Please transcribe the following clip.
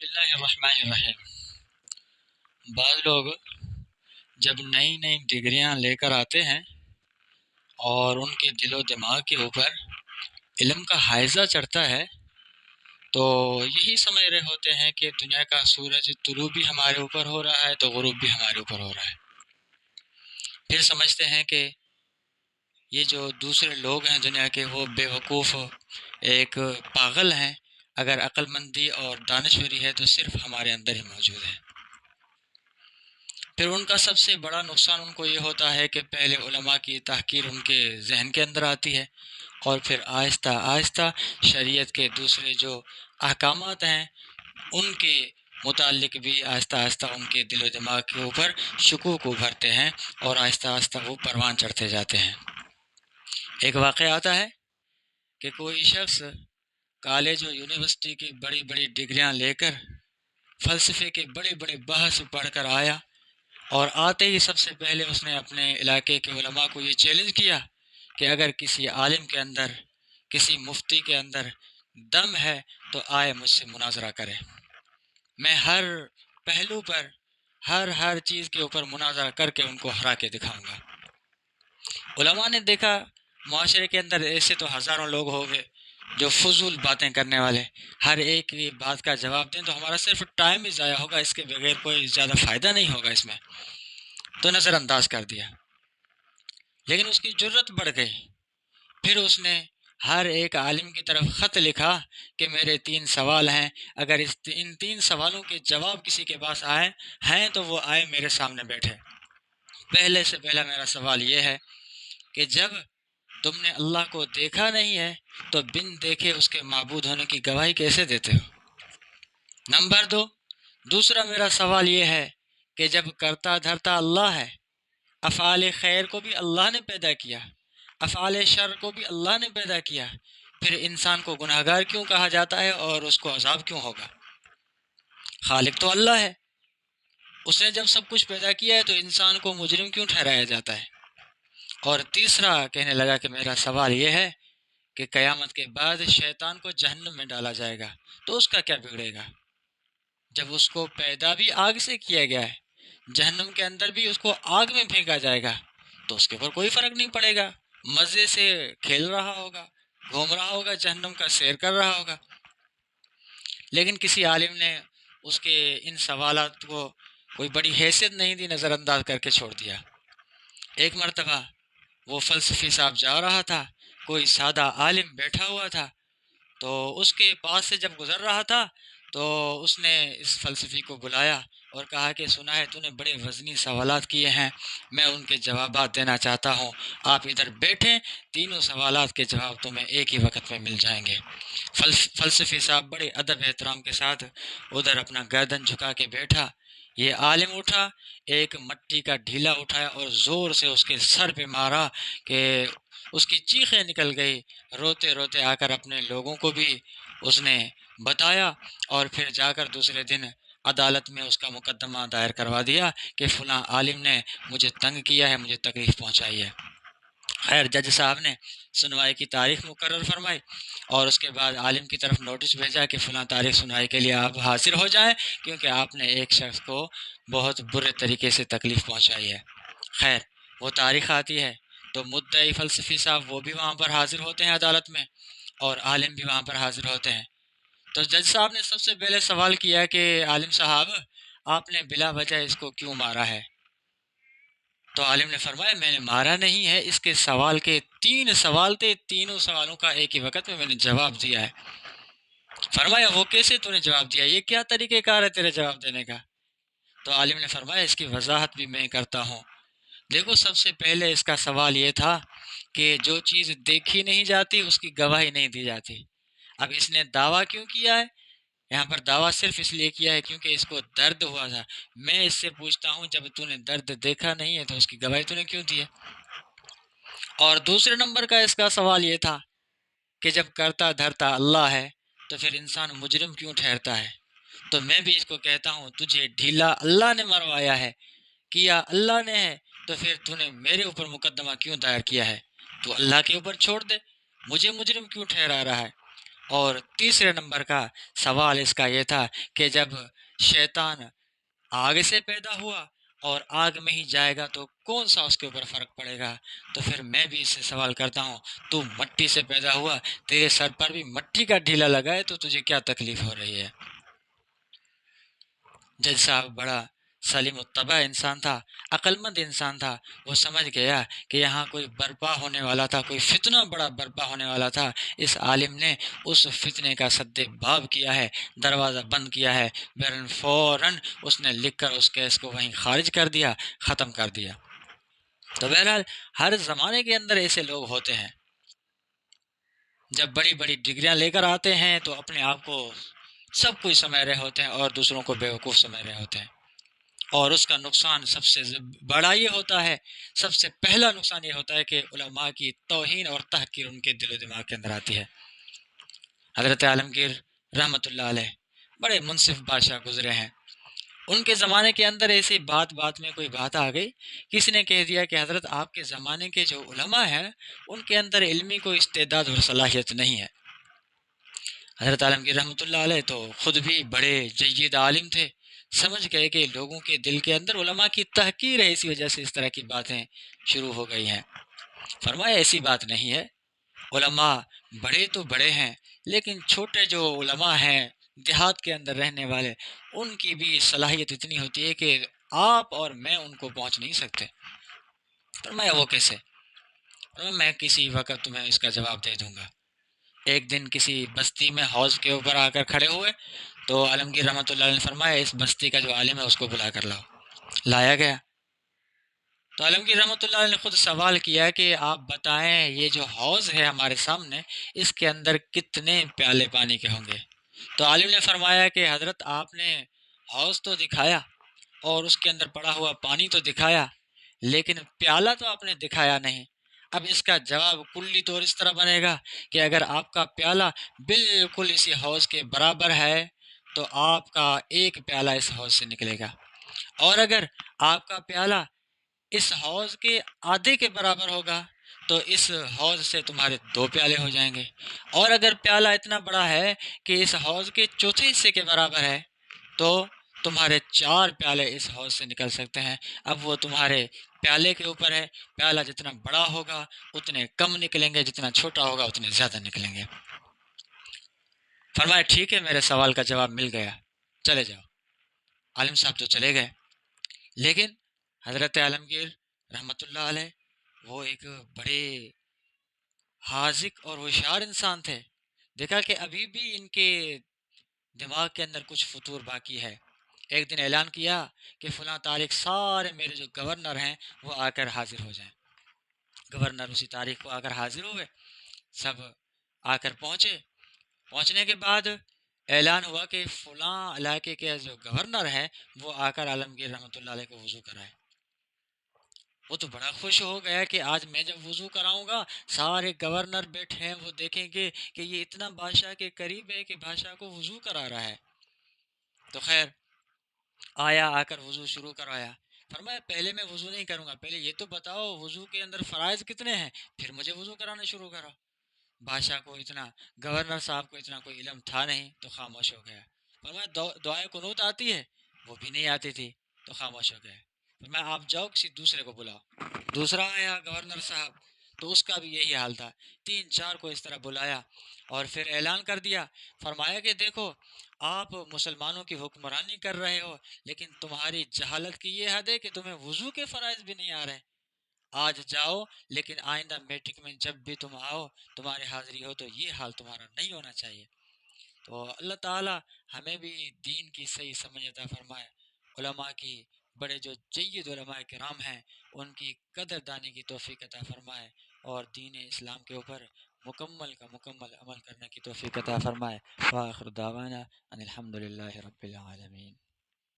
بسم اللہ الرحمن الرحیم۔ بعض لوگ جب نئی نئی ڈگریاں لے کر آتے ہیں اور ان کے دل و دماغ کے اوپر علم کا حائزہ چڑھتا ہے تو یہی سمجھ رہے ہوتے ہیں کہ دنیا کا سورج طلوع بھی ہمارے اوپر ہو رہا ہے تو غروب بھی ہمارے اوپر ہو رہا ہے۔ پھر سمجھتے ہیں کہ یہ جو دوسرے لوگ ہیں دنیا کے وہ بے وقوف ایک پاگل ہیں، اگر عقل مندی اور دانشوری ہے تو صرف ہمارے اندر ہی موجود ہے۔ پھر ان کا سب سے بڑا نقصان ان کو یہ ہوتا ہے کہ پہلے علماء کی تحقیر ان کے ذہن کے اندر آتی ہے اور پھر آہستہ آہستہ شریعت کے دوسرے جو احکامات ہیں ان کے متعلق بھی آہستہ آہستہ ان کے دل و دماغ کے اوپر شکوک ابھرتے ہیں اور آہستہ آہستہ وہ پروان چڑھتے جاتے ہیں۔ ایک واقعہ آتا ہے کہ کوئی شخص کالج اور یونیورسٹی کی بڑی بڑی ڈگریاں لے کر فلسفے کے بڑے بڑے بحث پڑھ کر آیا، اور آتے ہی سب سے پہلے اس نے اپنے علاقے کے علماء کو یہ چیلنج کیا کہ اگر کسی عالم کے اندر، کسی مفتی کے اندر دم ہے تو آئے مجھ سے مناظرہ کرے، میں ہر پہلو پر ہر چیز کے اوپر مناظرہ کر کے ان کو ہرا کے دکھاؤں گا۔ علماء نے دیکھا معاشرے کے اندر ایسے تو ہزاروں لوگ ہو گئے جو فضول باتیں کرنے والے، ہر ایک کی بات کا جواب دیں تو ہمارا صرف ٹائم ہی ضائع ہوگا، اس کے بغیر کوئی زیادہ فائدہ نہیں ہوگا اس میں، تو نظر انداز کر دیا۔ لیکن اس کی جرت بڑھ گئی، پھر اس نے ہر ایک عالم کی طرف خط لکھا کہ میرے 3 سوال ہیں، اگر ان 3 سوالوں کے جواب کسی کے پاس ہیں تو وہ آئے میرے سامنے بیٹھے۔ پہلے سے پہلا میرا سوال یہ ہے کہ جب تم نے اللہ کو دیکھا نہیں ہے تو بن دیکھے اس کے معبود ہونے کی گواہی کیسے دیتے ہو؟ نمبر 2، دوسرا میرا سوال یہ ہے کہ جب کرتا دھرتا اللہ ہے، افعال خیر کو بھی اللہ نے پیدا کیا، افعال شر کو بھی اللہ نے پیدا کیا، پھر انسان کو گناہگار کیوں کہا جاتا ہے اور اس کو عذاب کیوں ہوگا؟ خالق تو اللہ ہے، اس نے جب سب کچھ پیدا کیا ہے تو انسان کو مجرم کیوں ٹھہرایا جاتا ہے؟ اور تیسرا کہنے لگا کہ میرا سوال یہ ہے کہ قیامت کے بعد شیطان کو جہنم میں ڈالا جائے گا تو اس کا کیا بگڑے گا؟ جب اس کو پیدا بھی آگ سے کیا گیا ہے، جہنم کے اندر بھی اس کو آگ میں پھینکا جائے گا تو اس کے اوپر کوئی فرق نہیں پڑے گا، مزے سے کھیل رہا ہوگا، گھوم رہا ہوگا، جہنم کا سیر کر رہا ہوگا۔ لیکن کسی عالم نے اس کے ان سوالات کو کوئی بڑی حیثیت نہیں دی، نظر انداز کر کے چھوڑ دیا۔ ایک مرتبہ وہ فلسفی صاحب جا رہا تھا، کوئی سادہ عالم بیٹھا ہوا تھا، تو اس کے پاس سے جب گزر رہا تھا تو اس نے اس فلسفی کو بلایا اور کہا کہ سنا ہے تو نے بڑے وزنی سوالات کیے ہیں، میں ان کے جوابات دینا چاہتا ہوں، آپ ادھر بیٹھیں، تینوں سوالات کے جواب تمہیں ایک ہی وقت میں مل جائیں گے۔ فلسفی صاحب بڑے ادب احترام کے ساتھ ادھر اپنا گردن جھکا کے بیٹھا۔ یہ عالم اٹھا، ایک مٹی کا ڈھیلا اٹھایا اور زور سے اس کے سر پہ مارا کہ اس کی چیخیں نکل گئی۔ روتے روتے آ کر اپنے لوگوں کو بھی اس نے بتایا اور پھر جا کر دوسرے دن عدالت میں اس کا مقدمہ دائر کروا دیا کہ فلاں عالم نے مجھے تنگ کیا ہے، مجھے تکلیف پہنچائی ہے۔ خیر، جج صاحب نے سنوائی کی تاریخ مقرر فرمائی اور اس کے بعد عالم کی طرف نوٹس بھیجا کہ فلاں تاریخ سنوائی کے لیے آپ حاضر ہو جائیں کیونکہ آپ نے ایک شخص کو بہت برے طریقے سے تکلیف پہنچائی ہے۔ خیر، وہ تاریخ آتی ہے تو مدعی فلسفی صاحب وہ بھی وہاں پر حاضر ہوتے ہیں عدالت میں، اور عالم بھی وہاں پر حاضر ہوتے ہیں۔ تو جج صاحب نے سب سے پہلے سوال کیا کہ عالم صاحب، آپ نے بلا وجہ اس کو کیوں مارا ہے؟ تو عالم نے فرمایا میں نے مارا نہیں ہے، اس کے سوال کے 3 سوال تھے، تینوں سوالوں کا ایک ہی وقت میں نے جواب دیا ہے۔ فرمایا وہ کیسے تو نے جواب دیا، یہ کیا طریقہ کار ہے تیرے جواب دینے کا؟ تو عالم نے فرمایا اس کی وضاحت بھی میں کرتا ہوں۔ دیکھو، سب سے پہلے اس کا سوال یہ تھا کہ جو چیز دیکھی نہیں جاتی اس کی گواہی نہیں دی جاتی۔ اب اس نے دعویٰ کیوں کیا ہے؟ یہاں پر دعویٰ صرف اس لیے کیا ہے کیونکہ اس کو درد ہوا تھا۔ میں اس سے پوچھتا ہوں جب تو نے درد دیکھا نہیں ہے تو اس کی گواہی تو نے کیوں دی ہے؟ اور دوسرے نمبر کا اس کا سوال یہ تھا کہ جب کرتا دھرتا اللہ ہے تو پھر انسان مجرم کیوں ٹھہرتا ہے؟ تو میں بھی اس کو کہتا ہوں تجھے ڈھیلا اللہ نے مروایا ہے، کیا اللہ نے ہے، تو پھر تو نے میرے اوپر مقدمہ کیوں دائر کیا ہے؟ تو اللہ کے اوپر چھوڑ دے، مجھے مجرم کیوں ٹھہرا رہا ہے؟ اور تیسرے نمبر کا سوال اس کا یہ تھا کہ جب شیطان آگ سے پیدا ہوا اور آگ میں ہی جائے گا تو کون سا اس کے اوپر فرق پڑے گا؟ تو پھر میں بھی اس سے سوال کرتا ہوں، تو مٹی سے پیدا ہوا، تیرے سر پر بھی مٹی کا ڈھیلا لگا ہے، تو تجھے کیا تکلیف ہو رہی ہے؟ جج صاحب بڑا سلیم الطبع انسان تھا، عقلمند انسان تھا، وہ سمجھ گیا کہ یہاں کوئی برپا ہونے والا تھا، کوئی فتنہ بڑا برپا ہونے والا تھا۔ اس عالم نے اس فتنے کا سد باب کیا ہے، دروازہ بند کیا ہے، فوراً اس نے لکھ کر اس کیس کو وہیں خارج کر دیا، ختم کر دیا۔ تو بہرحال ہر زمانے کے اندر ایسے لوگ ہوتے ہیں، جب بڑی بڑی ڈگریاں لے کر آتے ہیں تو اپنے آپ کو سب کچھ سمجھ رہے ہوتے ہیں اور دوسروں کو بیوقوف سمجھ رہے ہوتے ہیں، اور اس کا نقصان سب سے بڑا یہ ہوتا ہے، سب سے پہلا نقصان یہ ہوتا ہے کہ علماء کی توہین اور تحقیر ان کے دل و دماغ کے اندر آتی ہے۔ حضرت عالمگیر رحمۃ اللہ علیہ بڑے منصف بادشاہ گزرے ہیں، ان کے زمانے کے اندر ایسی بات بات میں کوئی بات آ گئی، کسی نے کہہ دیا کہ حضرت آپ کے زمانے کے جو علماء ہیں ان کے اندر علمی کوئی استعداد اور صلاحیت نہیں ہے۔ حضرت عالمگیر رحمۃ اللہ علیہ تو خود بھی بڑے جید عالم تھے، سمجھ گئے کہ لوگوں کے دل کے اندر علماء کی تحقیر ہے، اسی وجہ سے اس طرح کی باتیں شروع ہو گئی ہیں۔ فرمایا ایسی بات نہیں ہے، علماء بڑے تو بڑے ہیں، لیکن چھوٹے جو علماء ہیں دیہات کے اندر رہنے والے، ان کی بھی صلاحیت اتنی ہوتی ہے کہ آپ اور میں ان کو پہنچ نہیں سکتے۔ فرمایا وہ کیسے؟ فرمایا میں کسی وقت تمہیں اس کا جواب دے دوں گا۔ ایک دن کسی بستی میں حوض کے اوپر آ کر کھڑے ہوئے تو عالمگیر رحمۃ اللہ علیہ نے فرمایا اس بستی کا جو عالم ہے اس کو بلا کر لاؤ۔ لایا گیا تو عالمگیر رحمۃ اللہ علیہ نے خود سوال کیا کہ آپ بتائیں یہ جو حوض ہے ہمارے سامنے، اس کے اندر کتنے پیالے پانی کے ہوں گے؟ تو عالم نے فرمایا کہ حضرت آپ نے حوض تو دکھایا اور اس کے اندر پڑا ہوا پانی تو دکھایا، لیکن پیالہ تو آپ نے دکھایا نہیں۔ اب اس کا جواب کلی طور اس طرح بنے گا کہ اگر آپ کا پیالہ بالکل اسی حوض کے برابر ہے تو آپ کا ایک پیالہ اس حوض سے نکلے گا، اور اگر آپ کا پیالہ اس حوض کے آدھے کے برابر ہوگا تو اس حوض سے تمہارے دو پیالے ہو جائیں گے، اور اگر پیالہ اتنا بڑا ہے کہ اس حوض کے چوتھے حصے کے برابر ہے تو تمہارے چار پیالے اس حوض سے نکل سکتے ہیں۔ اب وہ تمہارے پیالے کے اوپر ہے، پیالہ جتنا بڑا ہوگا اتنے کم نکلیں گے، جتنا چھوٹا ہوگا اتنے زیادہ نکلیں گے۔ فرمایا ٹھیک ہے، میرے سوال کا جواب مل گیا، چلے جاؤ۔ عالم صاحب تو چلے گئے، لیکن حضرت عالمگیر رحمۃ اللہ علیہ وہ ایک بڑے حاذق اور ہوشیار انسان تھے، دیکھا کہ ابھی بھی ان کے دماغ کے اندر کچھ فطور باقی ہے۔ ایک دن اعلان کیا کہ فلاں تاریخ سارے میرے جو گورنر ہیں وہ آ کر حاضر ہو جائیں۔ گورنر اسی تاریخ کو آ کر حاضر ہوئے، سب آ کر پہنچنے کے بعد اعلان ہوا کہ فلاں علاقے کے جو گورنر ہے وہ آ کر عالمگیر رحمۃ اللہ علیہ کو وضو کرائے۔ وہ تو بڑا خوش ہو گیا کہ آج میں جب وضو کراؤں گا سارے گورنر بیٹھے ہیں، وہ دیکھیں گے کہ یہ اتنا بادشاہ کے قریب ہے کہ بادشاہ کو وضو کرا رہا ہے۔ تو خیر آیا، آ کر وضو شروع کروایا۔ فرمایا پہلے میں وضو نہیں کروں گا، پہلے یہ تو بتاؤ وضو کے اندر فرائض کتنے ہیں، پھر مجھے وضو کرانا شروع کرو۔ بادشاہ کو اتنا، گورنر صاحب کو اتنا کوئی علم تھا نہیں تو خاموش ہو گیا۔ فرمایا دعائے قنوت آتی ہے، وہ بھی نہیں آتی تھی تو خاموش ہو گئے۔ فرمایا آپ جاؤ کسی دوسرے کو بلاؤ۔ دوسرا آیا گورنر صاحب، تو اس کا بھی یہی حال تھا، تین چار کو اس طرح بلایا اور پھر اعلان کر دیا۔ فرمایا کہ دیکھو آپ مسلمانوں کی حکمرانی کر رہے ہو، لیکن تمہاری جہالت کی یہ حد ہے کہ تمہیں وضو کے فرائض بھی نہیں آ رہے۔ آج جاؤ، لیکن آئندہ میٹرک میں جب بھی تم آؤ تمہاری حاضری ہو تو یہ حال تمہارا نہیں ہونا چاہیے۔ تو اللہ تعالی ہمیں بھی دین کی صحیح سمجھ عطا فرمائے، علماء کی بڑے جو جید علماء کرام ہیں ان کی قدر دانی کی توفیق عطا فرمائے، اور دین اسلام کے اوپر مکمل کا مکمل عمل کرنے کی توفیق عطا فرمائے۔ وآخر دعوانا ان الحمد للہ رب العالمین۔